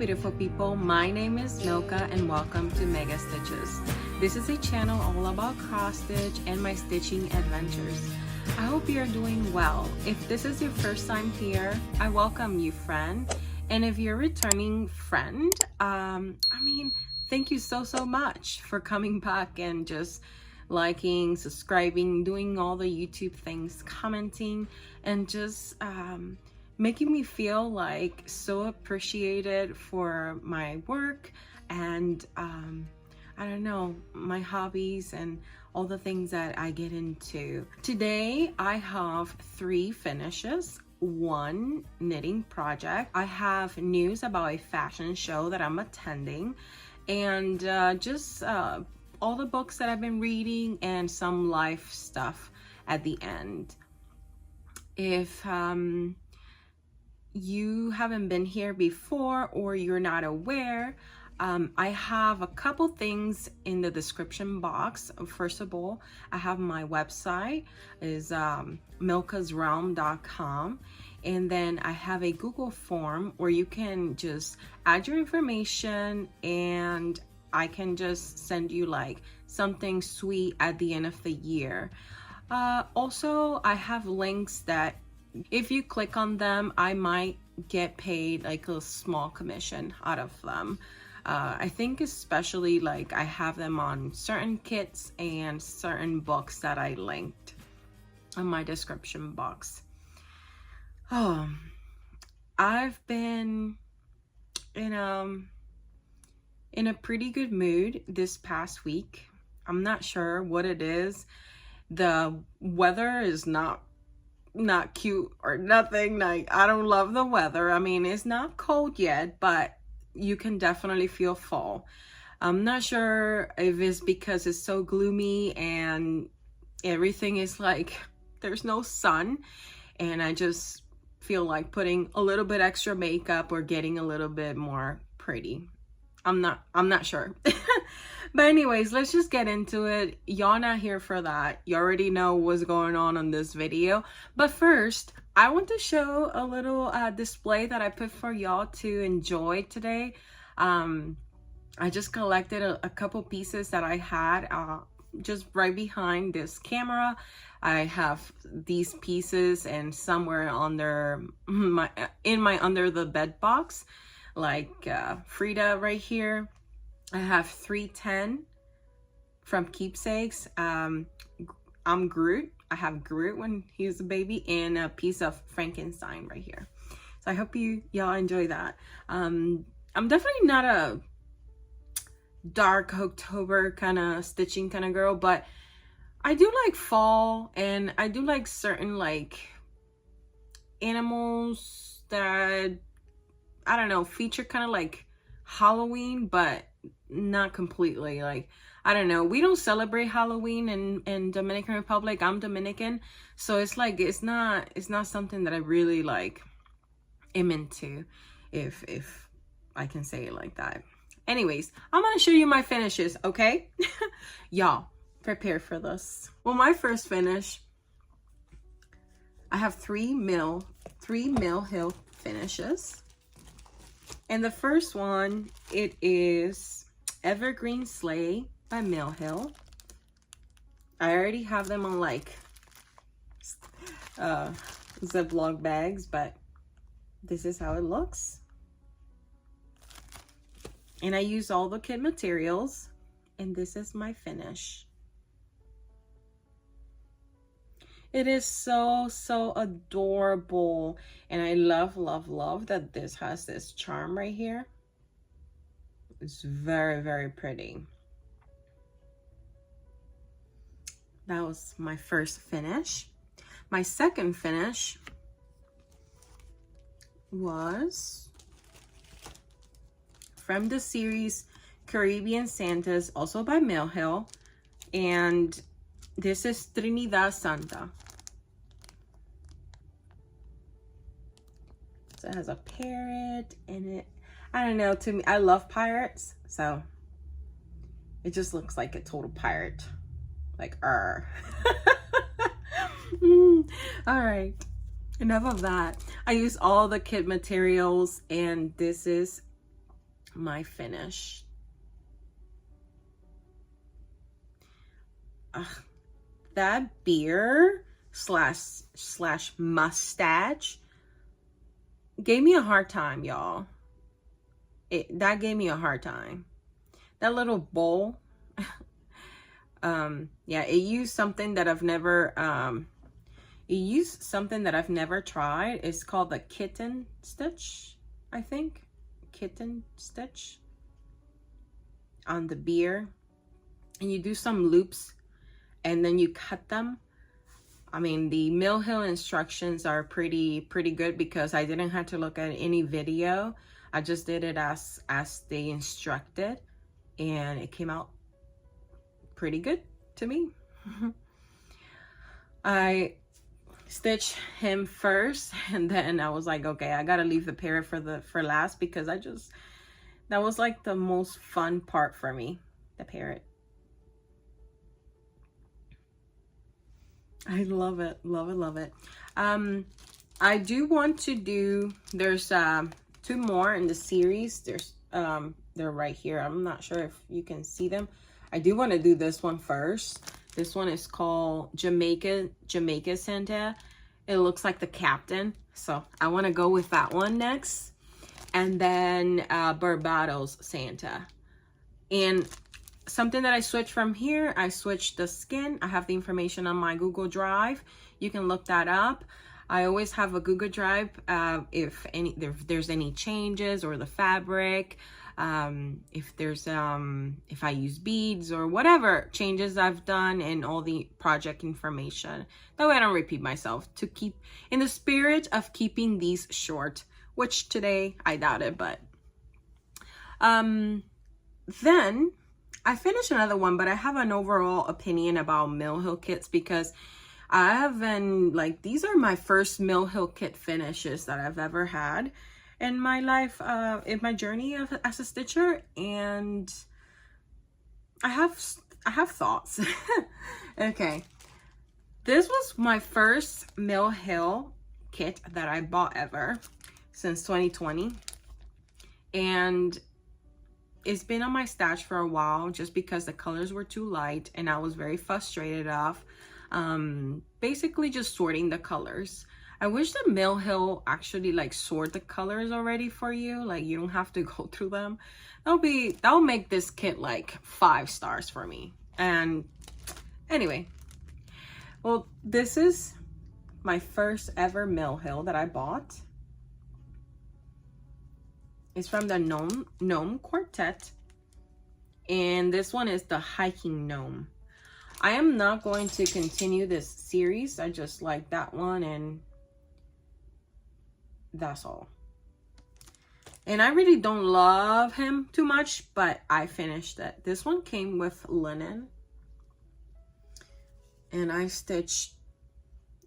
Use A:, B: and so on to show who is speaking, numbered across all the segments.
A: beautiful people, my name is Milka and welcome to Mega Stitches. This is a channel all about cross stitch and my stitching adventures. I hope you're doing well. If this is your first time here, I welcome you, friend. And if you're a returning friend, thank you so much for coming back and just liking, subscribing, doing all the YouTube things, commenting, and just making me feel like so appreciated for my work and I don't know, my hobbies and all the things that I get into. Today I have 3 finishes, 1 knitting project. I have news about a fashion show that I'm attending, and just all the books that I've been reading and some life stuff at the end. If you haven't been here before or you're not aware, I have a couple things in the description box. First of all, I have my website is milkasrealm.com, and then I have a Google form where you can just add your information and I can just send you like something sweet at the end of the year. Also, I have links that if you click on them, I might get paid like a small commission out of them. I think especially like I have them on certain kits and certain books that I linked on my description box. Oh, I've been in a pretty good mood this past week. I'm not sure what it is. The weather is not cute or nothing. Like, I don't love the weather. I mean, it's not cold yet, but you can definitely feel fall. I'm not sure if it's because it's so gloomy and everything is like there's no sun, and I just feel like putting a little bit extra makeup or getting a little bit more pretty. I'm not sure. But anyways, let's just get into it. Y'all not here for that. You already know what's going on this video. But first, I want to show a little display that I put for y'all to enjoy today. I just collected a couple pieces that I had just right behind this camera. I have these pieces and somewhere under my under the bed box, like Frida right here. I have 310 from Keepsakes. I'm Groot. I have Groot when he was a baby, and a piece of Frankenstein right here. So I hope y'all enjoy that. I'm definitely not a dark October kind of stitching kind of girl, but I do like fall, and I do like certain like animals that, I don't know, feature kind of like Halloween, but not completely. Like, I don't know, we don't celebrate Halloween in Dominican Republic. I'm Dominican, so it's like it's not something that I really like am into, if I can say it like that. Anyways, I'm gonna show you my finishes, okay? Y'all prepare for this. Well, my first finish, I have 3 Mill Hill finishes. And the first one, it is Evergreen Sleigh by Mill Hill. I already have them on like Ziploc bags, but this is how it looks. And I use all the kit materials, and this is my finish. It is so adorable, and I love that this has this charm right here. It's very pretty. That was my first finish. My second finish was from the series Caribbean Santas, also by Mill Hill, and this is Trinidad Santa. So it has a parrot in it. I don't know, to me, I love pirates, so it just looks like a total pirate. Like, All right, enough of that. I use all the kit materials, and this is my finish. That beard slash mustache gave me a hard time, y'all. That gave me a hard time. That little bowl. Yeah, it used something that I've never tried. It's called the kitten stitch, I think. Kitten stitch on the beard. And you do some loops and then you cut them. I mean, the Mill Hill instructions are pretty good because I didn't have to look at any video. I just did it as they instructed, and it came out pretty good to me. I stitched him first, and then I was like, okay, I gotta leave the parrot for last because that was like the most fun part for me, the parrot. I love it, love it, love it. I do want to do, there's 2 more in the series. There's they're right here. I'm not sure if you can see them. I do want to do this one first. This one is called Jamaica Santa. It looks like the captain, so I want to go with that one next. And then Barbados Santa. And something that I switched from here, I switched the skin. I have the information on my Google Drive. You can look that up. I always have a Google Drive if there's any changes, or the fabric, if I use beads or whatever changes I've done, and all the project information. That way I don't repeat myself, to keep in the spirit of keeping these short, which today I doubt it, but then I finished another one, but I have an overall opinion about Mill Hill kits because I have been like, these are my first Mill Hill kit finishes that I've ever had in my life, in my journey as a stitcher, and I have thoughts. Okay, this was my first Mill Hill kit that I bought ever since 2020, and it's been on my stash for a while just because the colors were too light and I was very frustrated of basically just sorting the colors. I wish the Mill Hill actually like sort the colors already for you, like you don't have to go through them. That'll make this kit like 5 stars for me. And anyway, well, this is my first ever Mill Hill that I bought. It's from the Gnome Quartet, and this one is the Hiking Gnome. I am not going to continue this series. I just like that one, and that's all. And I really don't love him too much, but I finished it. This one came with linen, and I stitched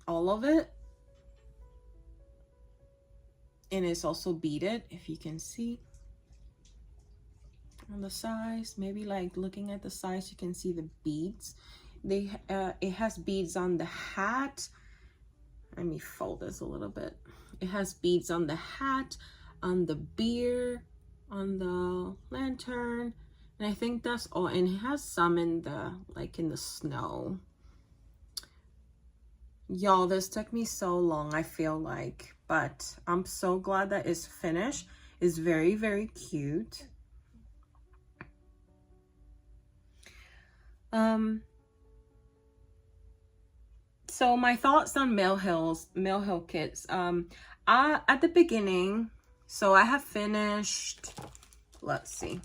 A: all of it. And it's also beaded, if you can see on the sides. Maybe like looking at the sides, you can see the beads. It has beads on the hat. Let me fold this a little bit. It has beads on the hat, on the beard, on the lantern, and I think that's all. And it has some in the snow. Y'all, this took me so long, I feel like, but I'm so glad that it's finished. It's very, very cute. So my thoughts on Mill Hill kits. At the beginning, so I have finished, let's see.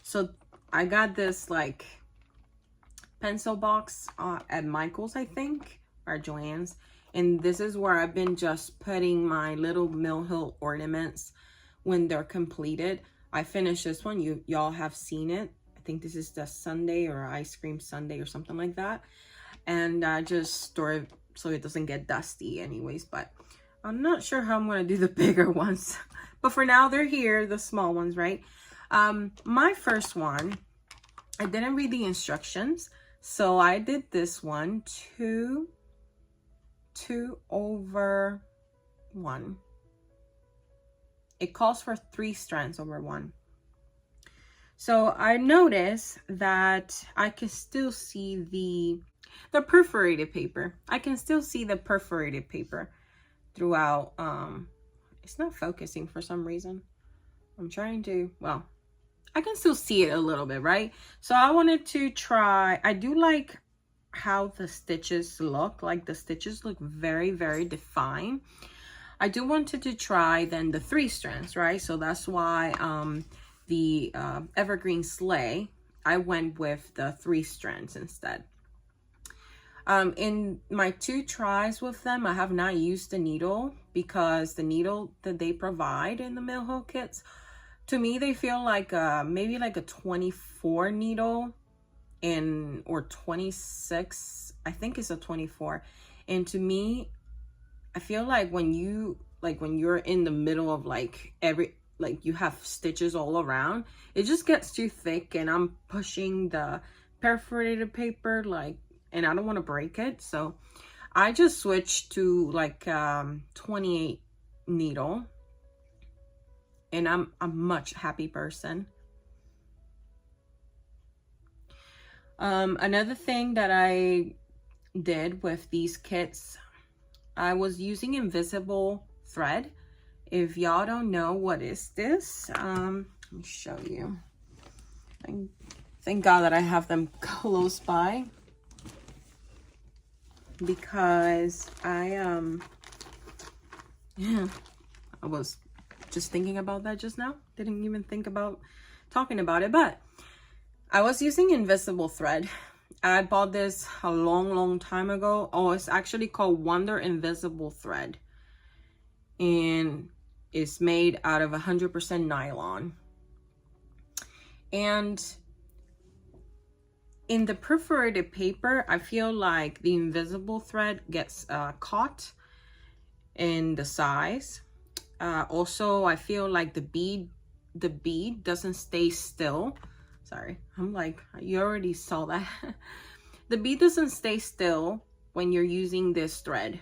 A: So I got this like pencil box at Michael's, I think, or Joann's, and this is where I've been just putting my little Mill Hill ornaments when they're completed. I finished this one. Y'all have seen it. I think this is the sundae or ice cream sundae or something like that, and I just store it so it doesn't get dusty anyways. But I'm not sure how I'm gonna do the bigger ones, but for now they're here, the small ones, right? My first one, I didn't read the instructions, so I did this one, 2/1. It calls for 3 strands over 1. So I noticed that I can still see the perforated paper. I can still see the perforated paper throughout. It's not focusing for some reason. I'm trying to, well, I can still see it a little bit, right? So I wanted to try, I do like how the stitches look. Like the stitches look very, very defined. I do wanted to try then the 3 strands, right? So that's why the evergreen sleigh, I went with the 3 strands instead. In my 2 tries with them, I have not used the needle because the needle that they provide in the mill hoe kits, to me, they feel like maybe like a 24 needle or 26. I think it's a 24. And to me, I feel like when you're in the middle of like you have stitches all around, it just gets too thick, and I'm pushing the perforated paper and I don't want to break it. So I just switched to like 28 needle, and I'm a much happy person. Another thing that I did with these kits, I was using invisible thread. If y'all don't know what is this, let me show you. Thank God that I have them close by, because I was just thinking about that just now. Didn't even think about talking about it, but I was using invisible thread. I bought this a long time ago. Oh, it's actually called Wonder Invisible Thread, and it's made out of 100% nylon. And in the perforated paper, I feel like the invisible thread gets caught in the size. Also, I feel like the bead doesn't stay still. Sorry, I'm like, you already saw that. The bead doesn't stay still when you're using this thread.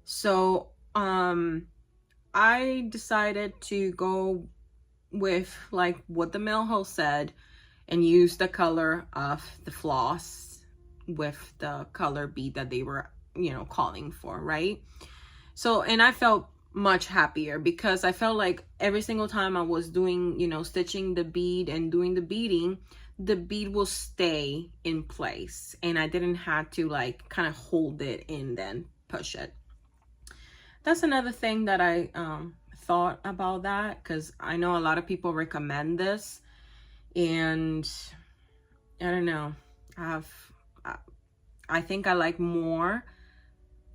A: So I decided to go with like what the mill hoe said and use the color of the floss with the color bead that they were, calling for, right? So, and I felt much happier because I felt like every single time I was doing, stitching the bead and doing the beading, the bead will stay in place, and I didn't have to like kind of hold it and then push it. That's another thing that I thought about that, because I know a lot of people recommend this, and I don't know, I think I like more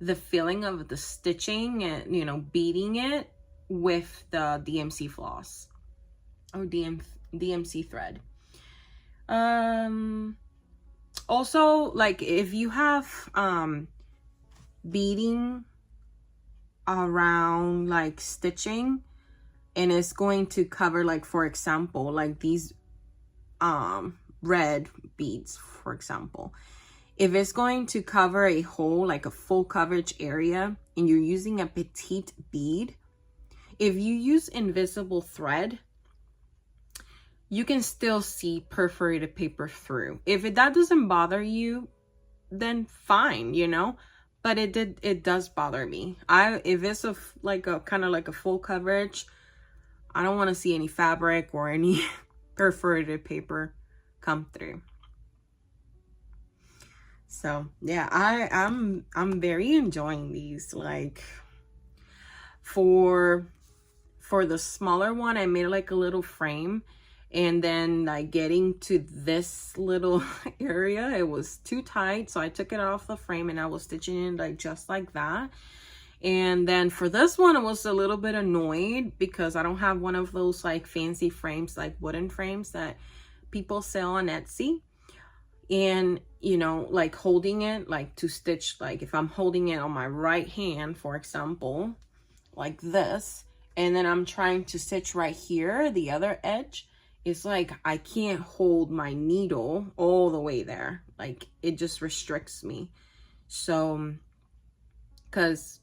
A: the feeling of the stitching and beading it with the DMC floss or DMC thread. Also, like if you have beading around like stitching, and it's going to cover, like for example, like these red beads, for example, if it's going to cover a whole, like a full coverage area, and you're using a petite bead, if you use invisible thread, you can still see perforated paper through. If that doesn't bother you, then fine, but it does bother me. If it's like a kind of like a full coverage, I don't want to see any fabric or any perforated paper come through. So yeah, I'm very enjoying these. Like for the smaller one, I made like a little frame, and then like getting to this little area, it was too tight, so I took it off the frame and I was stitching it like just like that. And then for this one, I was a little bit annoyed because I don't have one of those like fancy frames, like wooden frames that people sell on Etsy. And like holding it, like to stitch, like if I'm holding it on my right hand, for example, like this, and then I'm trying to stitch right here, the other edge, it's like I can't hold my needle all the way there. Like it just restricts me. So, because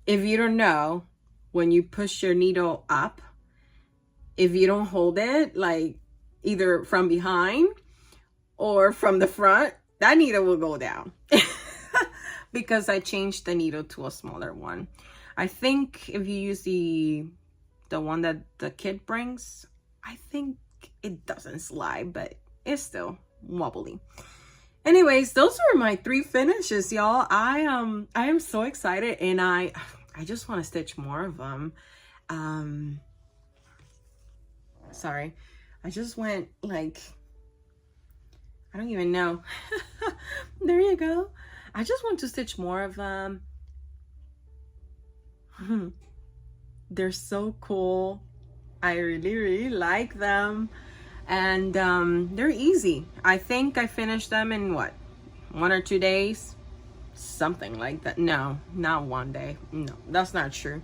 A: if you don't know, when you push your needle up, if you don't hold it, like either from behind or from the front, that needle will go down. Because I changed the needle to a smaller one. I think if you use the one that the kit brings, I think it doesn't slide, but it's still wobbly. Anyways, those are my 3 finishes, y'all. I am so excited, and I just want to stitch more of them. Sorry, I just went like, I don't even know. There you go. I just want to stitch more of them. They're so cool. I really like them. And they're easy. I think I finished them in what, 1 or 2 days? Something like that. No, not 1 day. No, that's not true.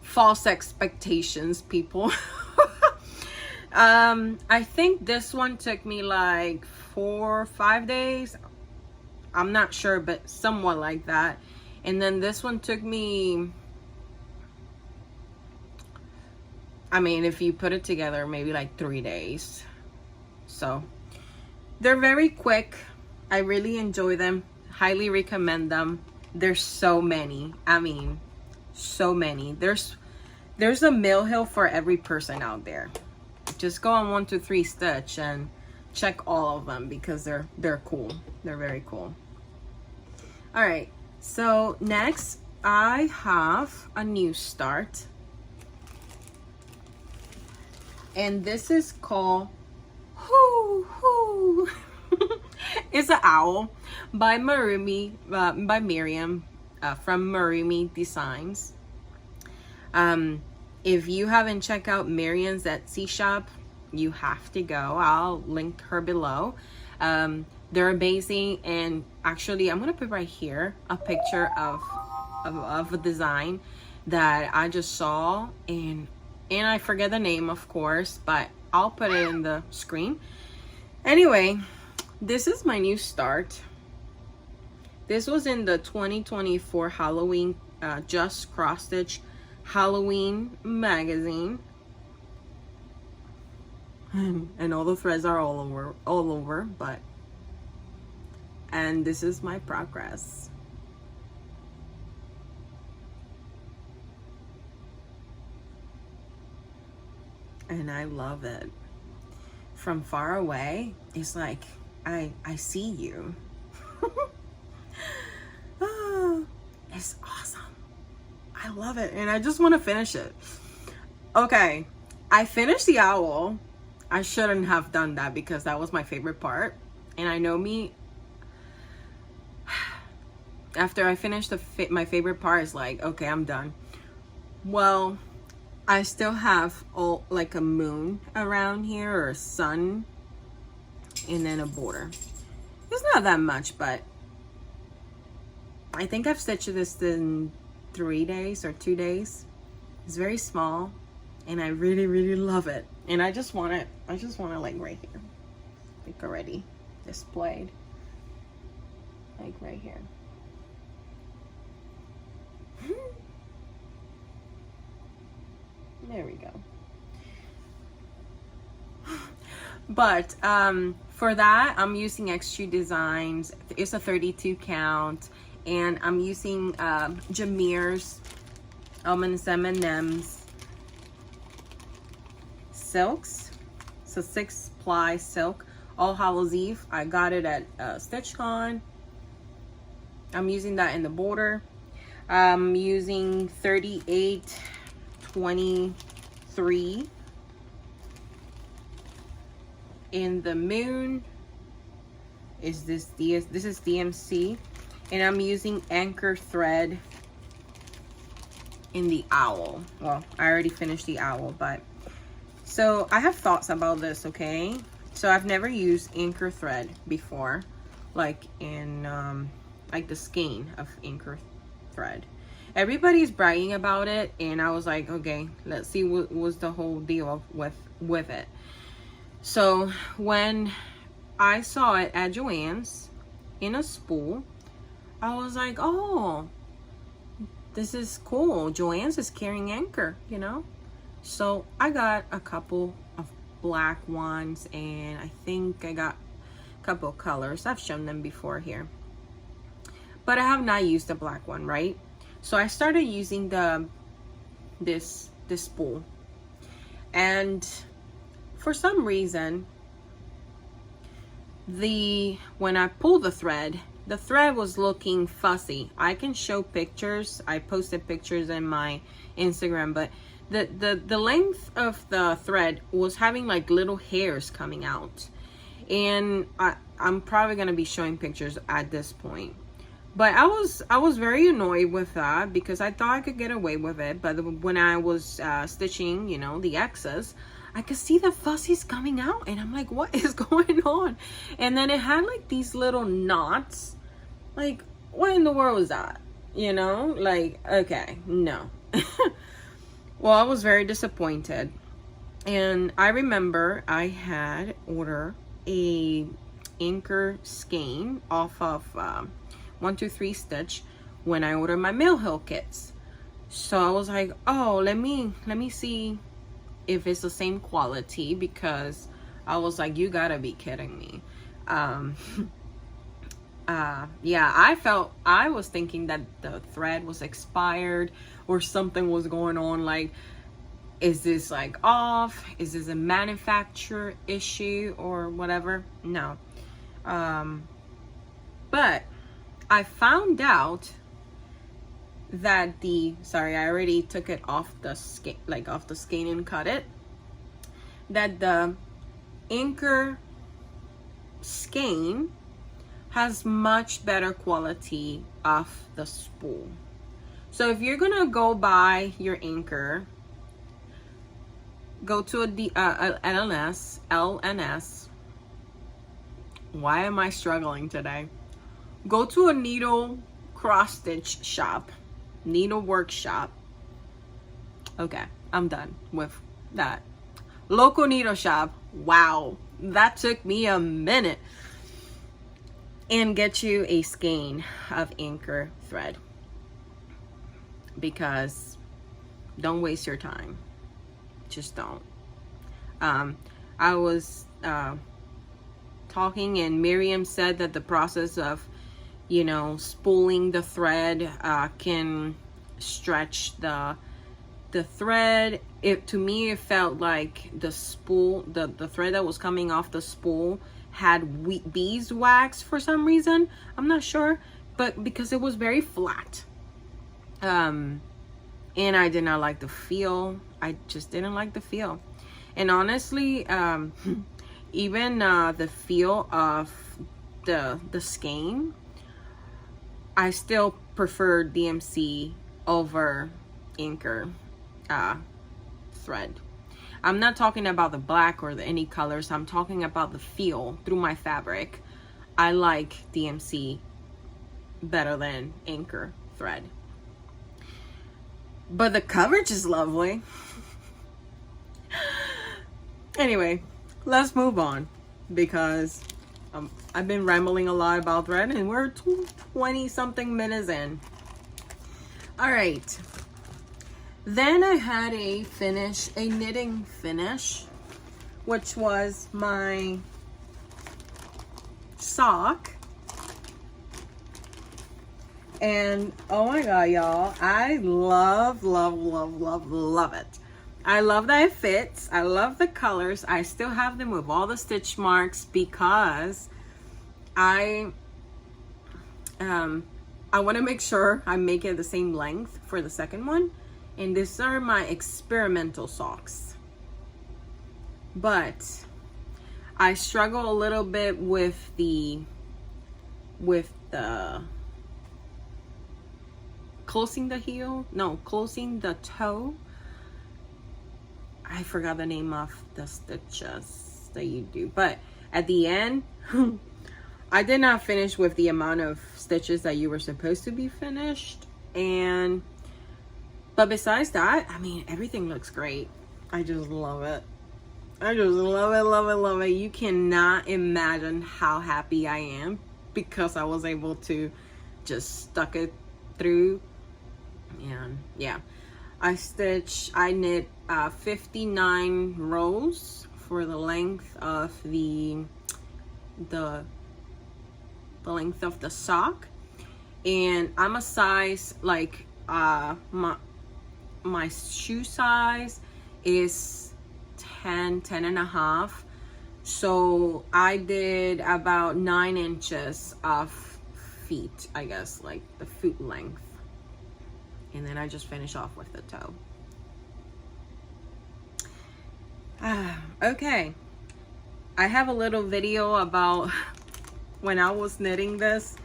A: False expectations, people. I think this one took me like 4 or 5 days. I'm not sure, but somewhat like that. And then this one took me, I mean, if you put it together, maybe like 3 days. So they're very quick. I really enjoy them. Highly recommend them. There's so many. I mean, so many. There's a mill for every person out there. Just go on 123stitch and check all of them because they're cool. They're very cool. All right. So next, I have a new start. And this is called It's an owl by Miriam from Miriam Designs. If you haven't checked out Miriam's Etsy shop, you have to go. I'll link her below. They're amazing, and actually I'm gonna put right here a picture of a design that I just saw, and I forget the name, of course, but I'll put it in the screen. Anyway, this is my new start. This was in the 2024 Halloween Just Cross Stitch Halloween magazine. And all the threads are all over, but, and this is my progress. And I love it. From far away, it's like I see you. Oh, it's awesome. I love it, and I just want to finish it. Okay, I finished the owl. I shouldn't have done that because that was my favorite part. And I know me, after I finished my favorite part, is like, okay, I'm done. Well, I still have like a moon around here, or a sun, and then a border. It's not that much, but I think I've stitched this in 3 days or 2 days. It's very small, and I really love it. And I just want it like right here, like already displayed, like right here. There we go. But for that, I'm using Xstitch Designs. It's a 32 count, and I'm using Jameer's Almonds M&M's silks. So 6-ply silk, All Hallows Eve. I got it at StitchCon. I'm using that in the border. I'm using 3823 in the moon. This is DMC, and I'm using anchor thread in the owl. Well, I already finished the owl, but so I have thoughts about this. Okay, so I've never used anchor thread before, like in like the skein of anchor thread. Everybody's bragging about it, and I was like, okay, let's see what was the whole deal with it. So when I saw it at Joann's in a spool, I was like, oh, this is cool. Joann's is carrying anchor, you know. So I got a couple of black ones, and I think I got a couple of colors. I've shown them before here, but I have not used the black one, right? So I started using this spool, and for some reason, when I pulled the thread was looking fuzzy. I can show pictures. I posted pictures in my Instagram, but the length of the thread was having like little hairs coming out, and I'm probably gonna be showing pictures at this point. But I was very annoyed with that because I thought I could get away with it. But when I was stitching, you know, the excess, I could see the fuzzies coming out, and I'm like, what is going on? And then it had like these little knots. Like, what in the world was that? You know, like, okay, no. Well, I was very disappointed. And I remember I had ordered a anchor skein off of 123 Stitch when I ordered my Mill Hill kits. So I was like, oh, let me see if it's the same quality, because I was like, you gotta be kidding me. Yeah, I was thinking that the thread was expired or something was going on. Like, is this like off? Is this a manufacturer issue or whatever? No. But I found out that sorry, I already took it off the skein and cut it, that the anchor skein has much better quality of the spool. So if you're gonna go buy your anchor, go to a LNS. Why am I struggling today? Go to a needle cross stitch shop, needle workshop. Okay, I'm done with that. Local needle shop. Wow, that took me a minute. And get you a skein of anchor thread, because don't waste your time. Just don't. I was talking, and Miriam said that the process of, you know, spooling the thread can stretch the thread. To me, it felt like the spool, the thread that was coming off the spool had beeswax for some reason. I'm not sure, but because it was very flat. And I did not like the feel. I just didn't like the feel. And honestly, even the feel of the skein, I still prefer DMC over anchor thread. I'm not talking about the black or any colors. I'm talking about the feel through my fabric. I like DMC better than anchor thread. But the coverage is lovely. Anyway, let's move on, because I've been rambling a lot about thread, and we're 20 something minutes in. All right. Then I had a knitting finish, which was my sock. And oh my god, y'all, I love it. I love that it fits. I love the colors. I still have them with all the stitch marks, because I want to make sure I make it the same length for the second one. And these are my experimental socks. But I struggle a little bit with the closing the heel. No, closing the toe. I forgot the name of the stitches that you do. But at the end, I did not finish with the amount of stitches that you were supposed to be finished. But besides that, I mean, everything looks great. I just love it. I just love it. You cannot imagine how happy I am, because I was able to just stuck it through. And yeah, I knit 59 rows for the length of the length of the sock. And I'm a size like my shoe size is 10 and a half, so I did about 9 inches of feet, I guess, like the foot length, and then I just finish off with the toe. Okay, I have a little video about when I was knitting this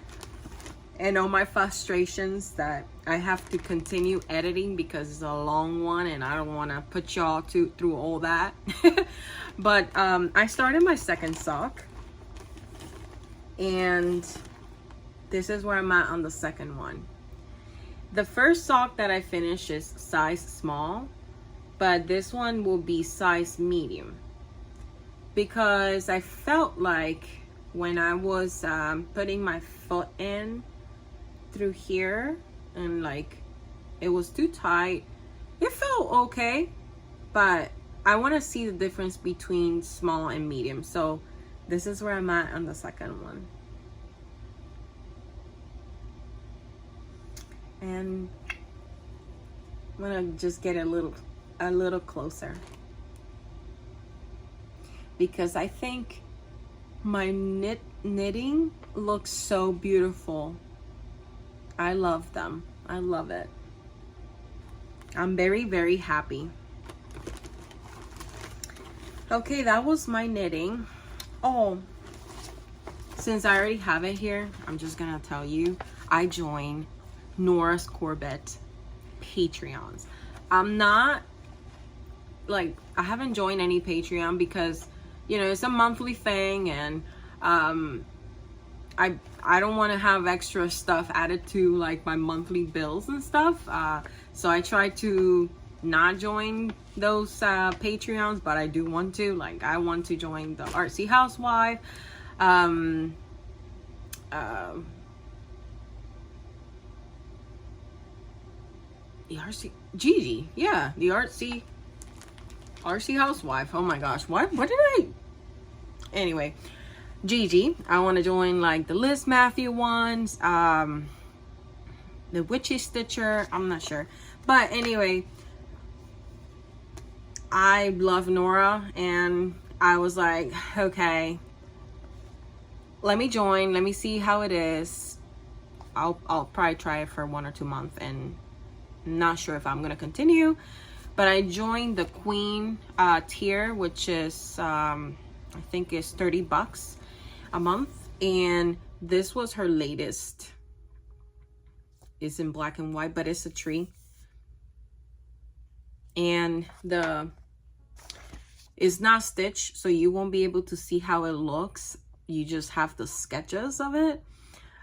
A: and all my frustrations that I have to continue editing because it's a long one and I don't want to put y'all through all that. But I started my second sock, and this is where I'm at on the second one. The first sock that I finished is size small, but this one will be size medium, because I felt like when I was putting my foot in through here and like it was too tight. It felt okay, but I want to see the difference between small and medium. So this is where I'm at on the second one. And I'm gonna just get a little closer, because I think my knitting looks so beautiful. I love them. I love it. I'm very, very happy. Okay, that was my knitting. Oh, since I already have it here, I'm just gonna tell you, I joined Nora's Corbett Patreons. I'm not, like, I haven't joined any Patreon because, you know, it's a monthly thing, and I don't want to have extra stuff added to like my monthly bills and stuff. So I try to not join those Patreons, but I do want to. Like, I want to join the Artsy Housewife, the RC Gigi, yeah, the Artsy Housewife. Oh my gosh, what did I? Anyway, Gigi. I want to join like the Liz Matthew ones, the Witchy Stitcher. I'm not sure, but anyway, I love Nora, and I was like, okay, let me join. Let me see how it is. I'll probably try it for 1 or 2 months, and not sure if I'm gonna continue. But I joined the Queen tier, which is I think is $30 a month, and this was her latest. It's in black and white, but it's a tree, and it's not stitched, so you won't be able to see how it looks. You just have the sketches of it.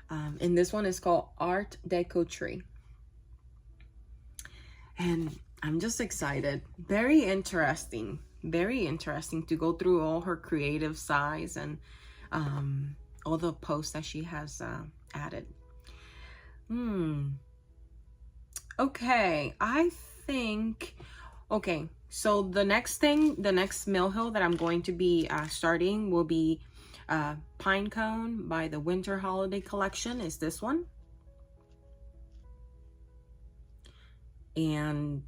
A: And this one is called Art Deco Tree, and I'm just excited. Very interesting to go through all her creative sides and all the posts that she has added. Okay, I think, okay, so the next mill hill that I'm going to be starting will be Pine Cone by the Winter Holiday Collection, is this one. And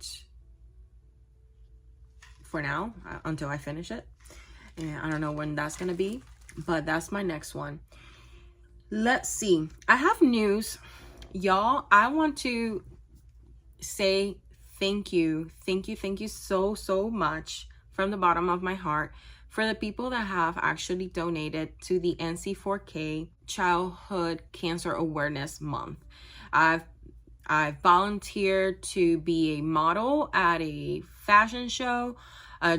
A: for now, until I finish it, and I don't know when that's gonna be, but that's my next one. Let's see, I have news, y'all. I want to say thank you so much from the bottom of my heart for the people that have actually donated to the NC4K Childhood Cancer Awareness Month. I volunteered to be a model at a fashion show,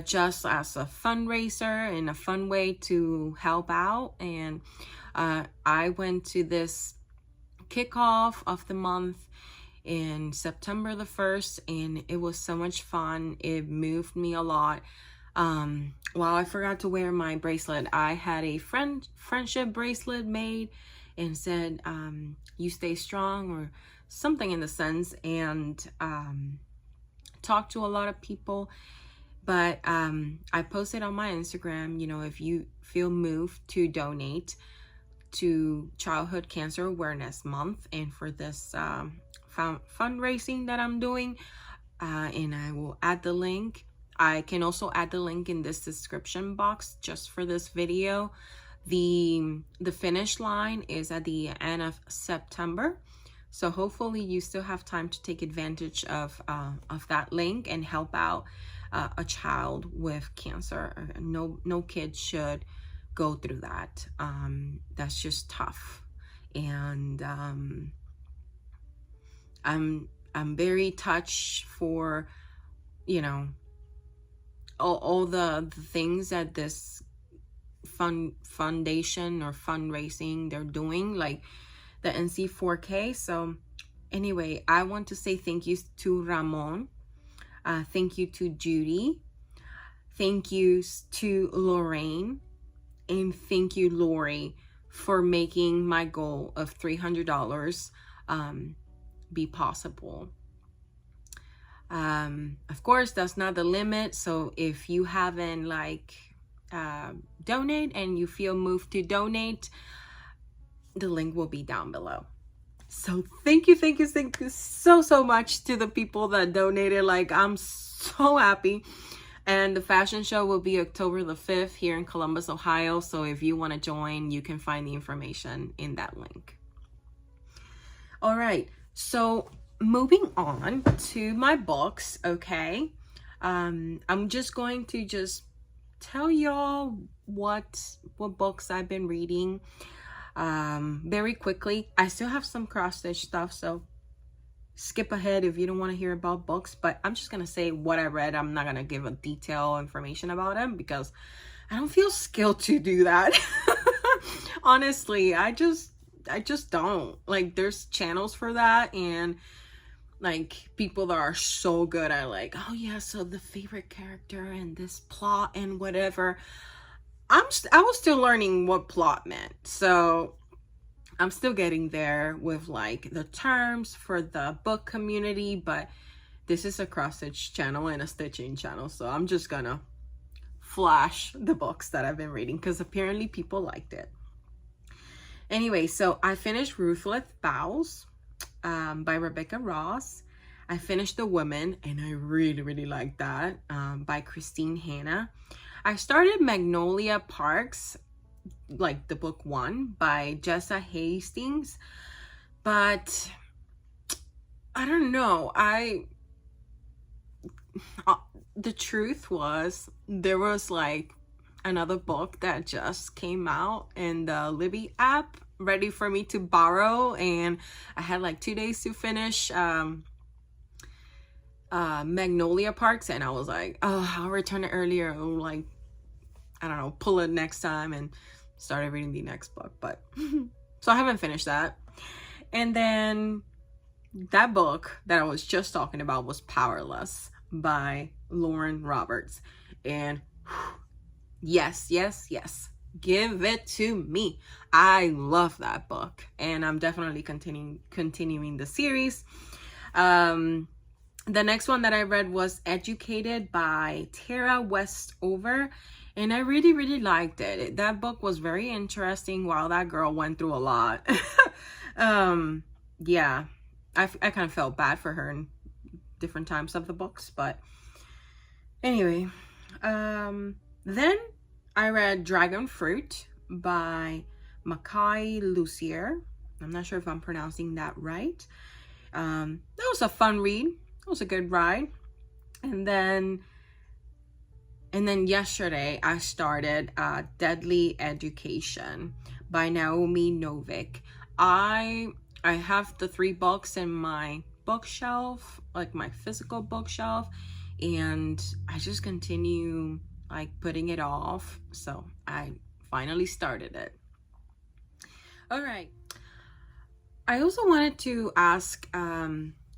A: just as a fundraiser and a fun way to help out. And I went to this kickoff of the month in September the 1st, and it was so much fun. It moved me a lot. While I forgot to wear my bracelet, I had a friendship bracelet made and said, you stay strong, or something in the sense. And talk to a lot of people, but I posted on my Instagram, you know, if you feel moved to donate to Childhood Cancer Awareness Month and for this fundraising that I'm doing, and I will add the link. I can also add the link in this description box just for this video. The finish line is at the end of September, so hopefully you still have time to take advantage of that link and help out a child with cancer. No kid should go through that. That's just tough, and I'm very touched for, you know, all the things that this foundation or fundraising they're doing, like the NC4K. So anyway, I want to say thank you to Ramon, thank you to Judy, thank you to Lorraine, and thank you, Lori, for making my goal of $300 be possible. Of course, that's not the limit. So if you haven't donate and you feel moved to donate, the link will be down below. So thank you so much to the people that donated. Like, I'm so happy. And the fashion show will be October the 5th here in Columbus, Ohio. So if you want to join, you can find the information in that link. All right, so moving on to my books, okay? I'm just going to tell y'all what books I've been reading very quickly. I still have some cross-stitch stuff, so skip ahead if you don't want to hear about books, but I'm just gonna say what I read. I'm not gonna give a detailed information about them because I don't feel skilled to do that. Honestly, I just don't. Like, there's channels for that, and like people that are so good at like, oh yeah, so the favorite character and this plot and whatever. I was still learning what plot meant, so I'm still getting there with like the terms for the book community. But this is a cross-stitch channel and a stitching channel, so I'm just gonna flash the books that I've been reading because apparently people liked it. Anyway, so I finished Ruthless Vows by Rebecca Ross. I finished The Woman, and I really liked that, by Christine Hanna. I started Magnolia Parks, like the book 1 by Jessa Hastings, but I don't know. The truth was, there was like another book that just came out in the Libby app ready for me to borrow, and I had like 2 days to finish Magnolia Parks, and I was like, oh, I'll return it earlier, or like, I don't know, pull it next time, and started reading the next book. But so I haven't finished that. And then that book that I was just talking about was Powerless by Lauren Roberts, and yes, give it to me. I love that book, and I'm definitely continuing the series. The next one that I read was Educated by Tara Westover, and I really liked it. That book was very interesting. While that girl went through a lot. Yeah, I kind of felt bad for her in different times of the books, but anyway. Then I read Dragon Fruit by Makai Lucier. I'm not sure if I'm pronouncing that right. That was a fun read. It was a good ride. And then yesterday I started Deadly Education by Naomi Novik. I have the 3 books in my bookshelf, like my physical bookshelf, and I just continue like putting it off, so I finally started it. All right, I also wanted to ask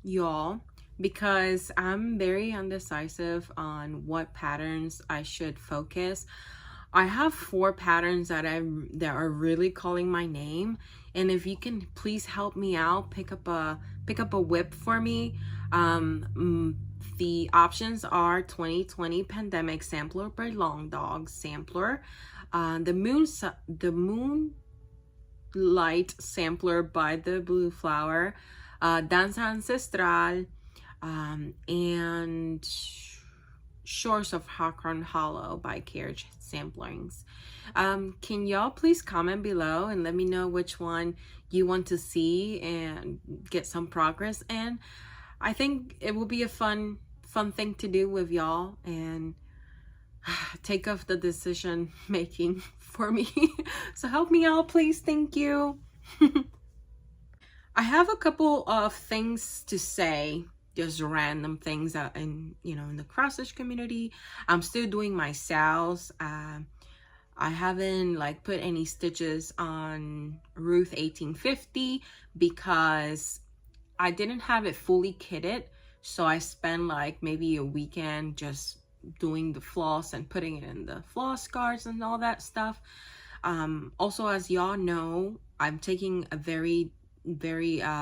A: y'all, because I'm very undecisive on what patterns I should focus. I have 4 patterns that are really calling my name, and if you can please help me out, pick up a WIP for me. The options are 2020 Pandemic Sampler by Long Dog Sampler, the Moonlight Sampler by the Blue Flower, Danza Ancestral, and Shores of Hakron Hollow by Carriage Samplings. Can y'all please comment below and let me know which one you want to see and get some progress in? I think it will be a fun thing to do with y'all and take off the decision making for me. So help me out, please. Thank you. I have a couple of things to say, just random things out in, in the cross stitch community. I'm still doing my sales. I haven't put any stitches on Ruth 1850 because I didn't have it fully kitted. So I spent maybe a weekend just doing the floss and putting it in the floss guards and all that stuff. Also, as y'all know, I'm taking a very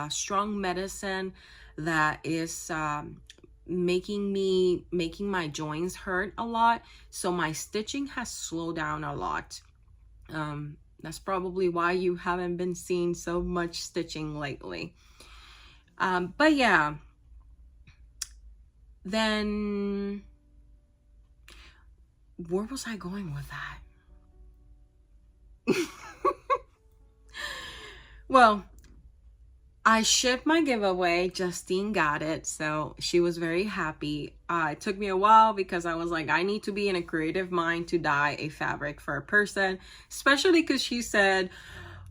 A: strong medicine that is making my joints hurt a lot, so my stitching has slowed down a lot. That's probably why you haven't been seeing so much stitching lately. But yeah, then where was I going with that? Well, I shipped my giveaway. Justine got it, so she was very happy. It took me a while because I was like, I need to be in a creative mind to dye a fabric for a person, especially because she said,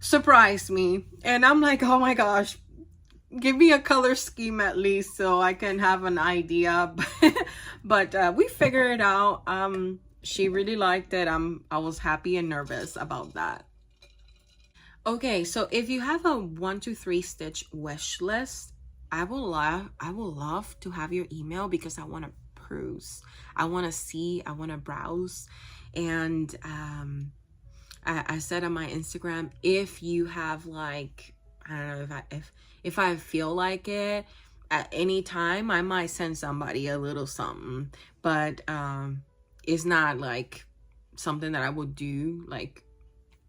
A: surprise me. And I'm like, oh my gosh, give me a color scheme at least so I can have an idea. But we figured it out. She really liked it. I was happy and nervous about that. Okay, so if you have a 1 to 3 stitch wish list, I will love to have your email because I want to peruse, I want to see, I want to browse. And I said on my Instagram, if you have I don't know, if I feel like it at any time, I might send somebody a little something, but it's not something that I would do, I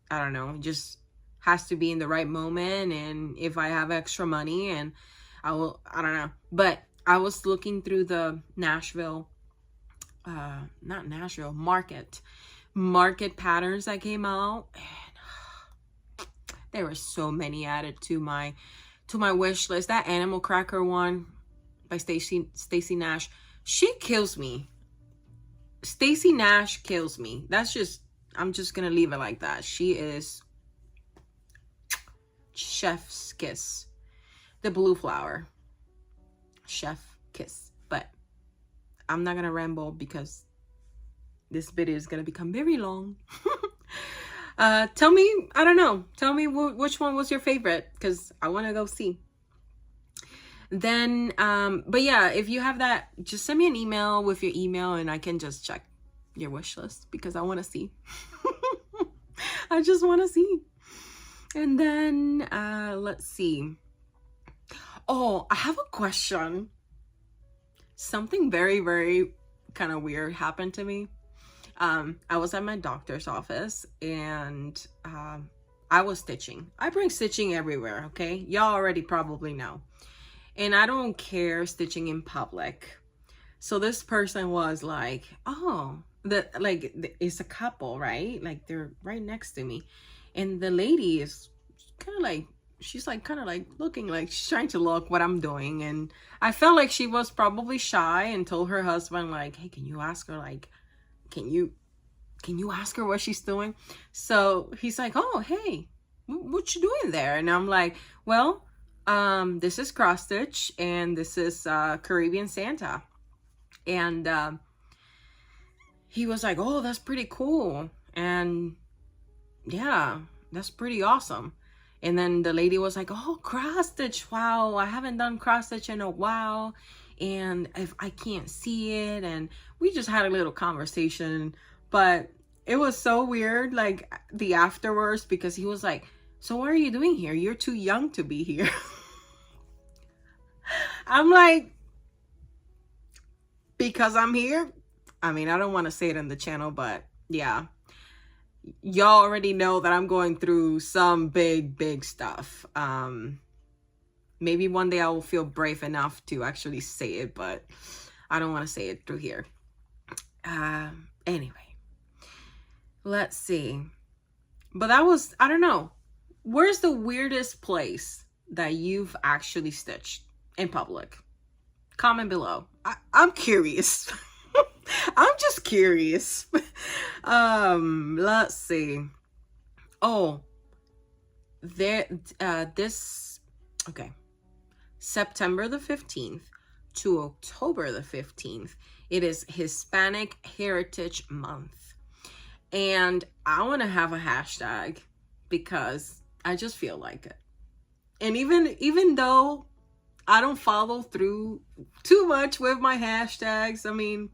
A: don't know, just has to be in the right moment. And if I have extra money, and I don't know. But I was looking through the Nashville, not Nashville, market patterns that came out, and there were so many added to my wish list. That Animal Cracker one by Stacy Nash, she kills me. Stacy Nash kills me. I'm just gonna leave it like that. She is chef's kiss. The Blue Flower, chef kiss. But I'm not gonna ramble because this video is gonna become very long. Tell me, I don't know, tell me which one was your favorite, because I want to go see. Then but yeah, if you have that, just send me an email with your email and I can just check your wish list because I want to see. I just want to see. And then let's see. Oh, I have a question. Something very kind of weird happened to me. I was at my doctor's office and I was stitching. I bring stitching everywhere, okay? Y'all already probably know. And I don't care stitching in public. So this person was like, oh, it's a couple, right? They're right next to me. And the lady is kind of she's kind of looking she's trying to look what I'm doing. And I felt like she was probably shy and told her husband hey, can you ask her, can you ask her what she's doing? So he's like, oh, hey, what you doing there? And I'm like, well, this is cross stitch and this is Caribbean Santa. And he was like, oh, that's pretty cool. And yeah, that's pretty awesome. And then the lady was like, oh, cross stitch, wow, I haven't done cross stitch in a while, and if I can't see it. And we just had a little conversation, but it was so weird, the afterwards, because he was like, so what are you doing here? You're too young to be here. I'm like, because I'm here. I mean, I don't want to say it in the channel, but yeah, y'all already know that I'm going through some big stuff. Maybe one day I will feel brave enough to actually say it, but I don't want to say it through here. Anyway, let's see. But that was, I don't know. Where's the weirdest place that you've actually stitched in public? Comment below. I'm curious. I'm just curious. Let's see. Oh, okay. September the 15th to October the 15th, it is Hispanic Heritage Month. And I want to have a hashtag because I just feel like it. And even though I don't follow through too much with my hashtags, I mean,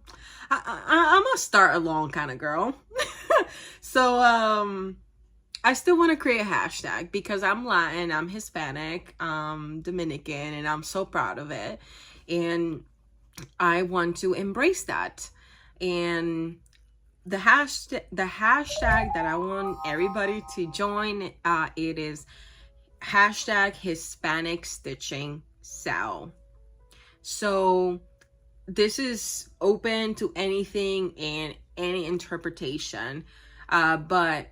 A: I'm a start along kind of girl. So I still want to create a hashtag because I'm Latin, I'm Hispanic, I'm Dominican, and I'm so proud of it. And I want to embrace that. And the hashtag that I want everybody to join, it is hashtag Hispanic Stitching Sal. So this is open to anything and any interpretation, but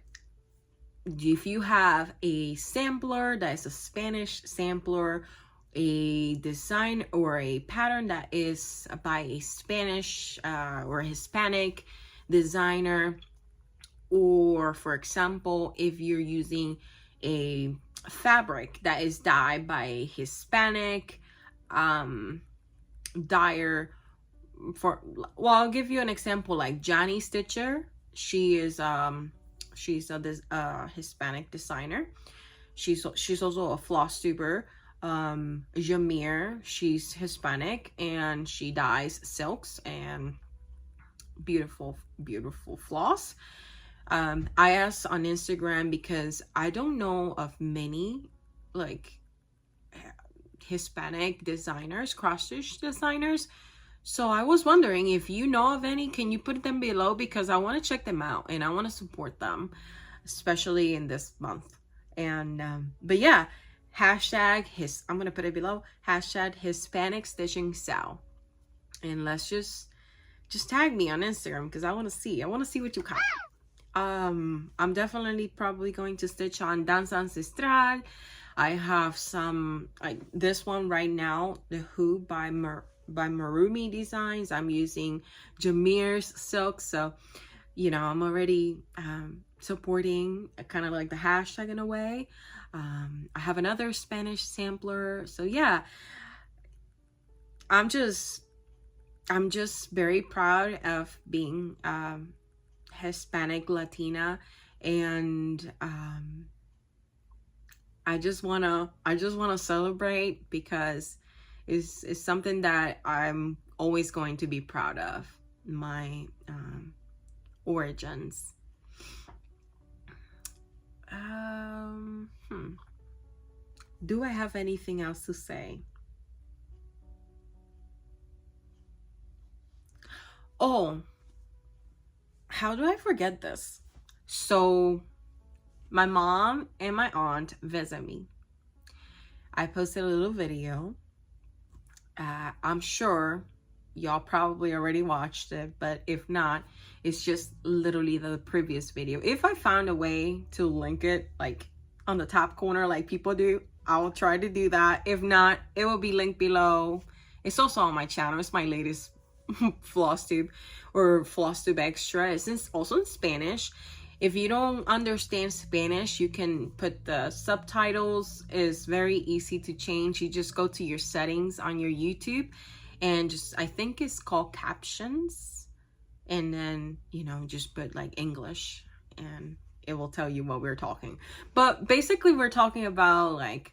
A: if you have a sampler that is a Spanish sampler, a design or a pattern that is by a Spanish or Hispanic designer, or for example, if you're using a fabric that is dyed by a Hispanic dyer, I'll give you an example, like Johnny Stitcher. She's a Hispanic designer. She's also a Flosstuber. Jamir, she's Hispanic and she dyes silks and beautiful floss. I asked on Instagram because I don't know of many like Hispanic designers, cross-stitch designers. So I was wondering if you know of any, can you put them below, because I want to check them out and I want to support them, especially in this month. And but yeah, hashtag I'm gonna put it below, hashtag Hispanic Stitching Sal, and let's just tag me on Instagram because I want to see what you got. I'm definitely probably going to stitch on Danza Ancestral. I have some like this one right now, the Who by Marumi Designs. I'm using Jamir's silk, so you know I'm already supporting kind of like the hashtag in a way. I have another Spanish sampler, so yeah, I'm just very proud of being Hispanic Latina, and I just wanna celebrate because it's something that I'm always going to be proud of, my origins. Do I have anything else to say? Oh, how do I forget this? So my mom and my aunt visit me. I posted a little video. I'm sure y'all probably already watched it, but if not, it's just literally the previous video. If I found a way to link it like on the top corner like people do, I will try to do that. If not, it will be linked below. It's also on my channel. It's my latest Flosstube or Flosstube Extra. It's also in Spanish. If you don't understand Spanish, you can put the subtitles. It's very easy to change. You just go to your settings on your YouTube and I think it's called captions, and then you know just put like English and it will tell you what we're talking. But basically we're talking about like,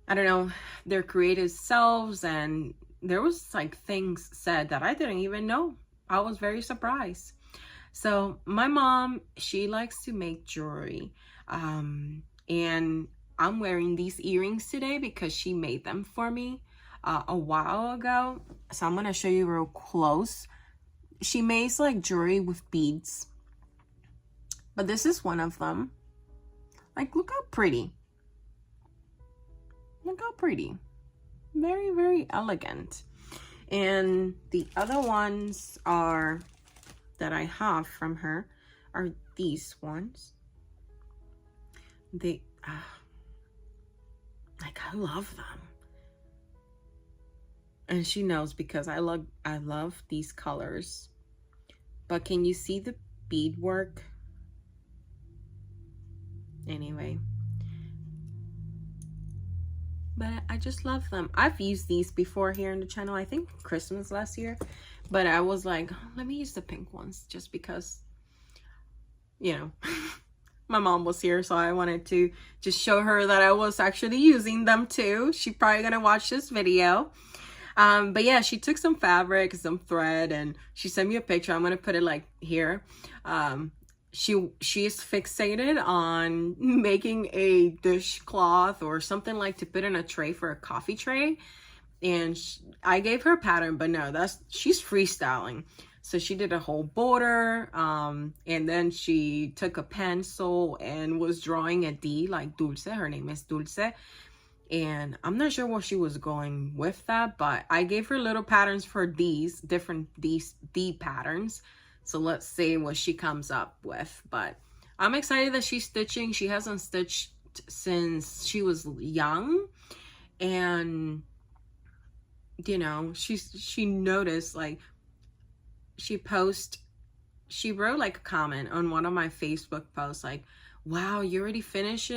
A: I don't know, their creative selves, and there was like things said that I didn't even know. I was very surprised. So my mom, she likes to make jewelry, and I'm wearing these earrings today because she made them for me. a while ago. So I'm gonna show you real close. She makes like jewelry with beads, but this is one of them. Like, look how pretty. Look how pretty. Very, very elegant. And the other ones are that I have from her are these ones. They like, I love them. And she knows because I love these colors. But can you see the beadwork? Anyway, but I just love them. I've used these before here in the channel, I think Christmas last year, but I was like, oh, let me use the pink ones just because, you know, my mom was here, so I wanted to just show her that I was actually using them too. She's probably gonna watch this video. But yeah, she took some fabric, some thread, and she sent me a picture. I'm gonna put it like here. She's fixated on making a dishcloth or something like to put in a tray for a coffee tray. And I gave her a pattern, but no, she's freestyling. So she did a whole border, and then she took a pencil and was drawing a D like Dulce. Her name is Dulce. And I'm not sure what she was going with that, but I gave her little patterns for these D patterns. So let's see what she comes up with. But I'm excited that she's stitching. She hasn't stitched since she was young. And, you know, she noticed, like, she wrote like a comment on one of my Facebook posts, like, wow, you already finished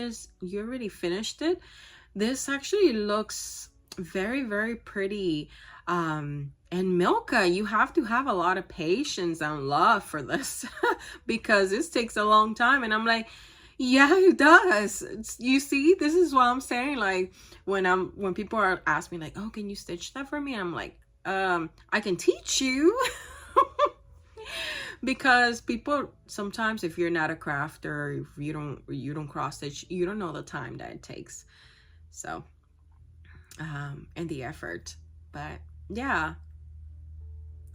A: it? This actually looks very, very pretty. And Milka, you have to have a lot of patience and love for this because this takes a long time. And I'm like, yeah, it does. You see, this is what I'm saying. Like, when people are asking me like, oh, can you stitch that for me? I'm like, I can teach you. Because people sometimes, if you're not a crafter, if you don't cross stitch, you don't know the time that it takes. So, and the effort. But yeah,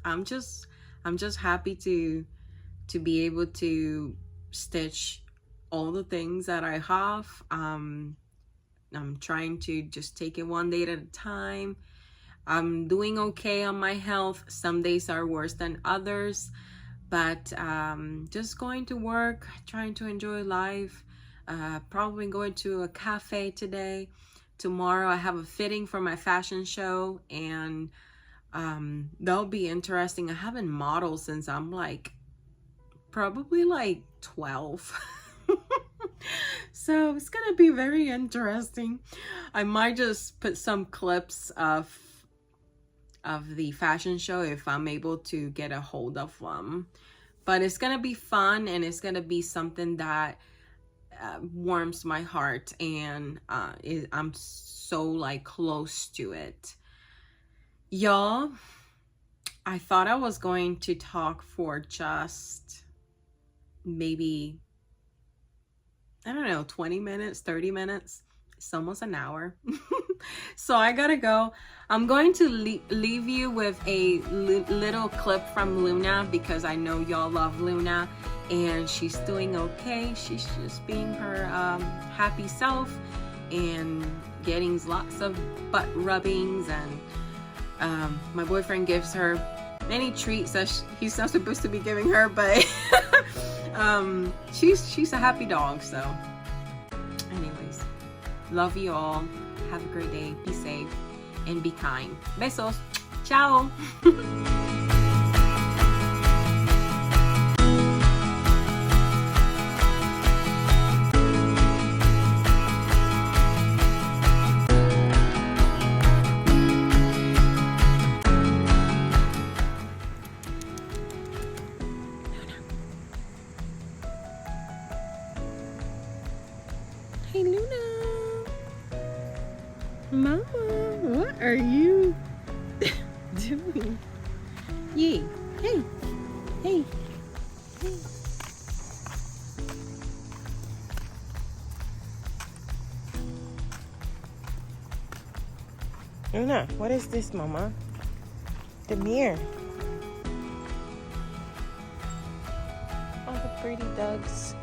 A: I'm just happy to be able to stitch all the things that I have. I'm trying to just take it one day at a time. I'm doing okay on my health. Some days are worse than others, but just going to work, trying to enjoy life. Probably going to a cafe today. Tomorrow I have a fitting for my fashion show, and that'll be interesting. I haven't modeled since I'm like probably like 12. So it's gonna be very interesting. I might just put some clips of the fashion show if I'm able to get a hold of them. But it's gonna be fun, and it's gonna be something that warms my heart, and I'm so like close to it. Y'all, I thought I was going to talk for just maybe, I don't know, 20 minutes, 30 minutes. It's almost an hour. So I gotta go. I'm going to leave you with a little clip from Luna because I know y'all love Luna, and she's doing okay. She's just being her happy self and getting lots of butt rubbings, and my boyfriend gives her many treats that he's not supposed to be giving her, but she's a happy dog. So anyways, love you all. Have a great day. Be safe and be kind. Besos. Ciao. Hey, Luna. Mama, what are you doing? Huh, what is this, Mama? The mirror. All the pretty dogs.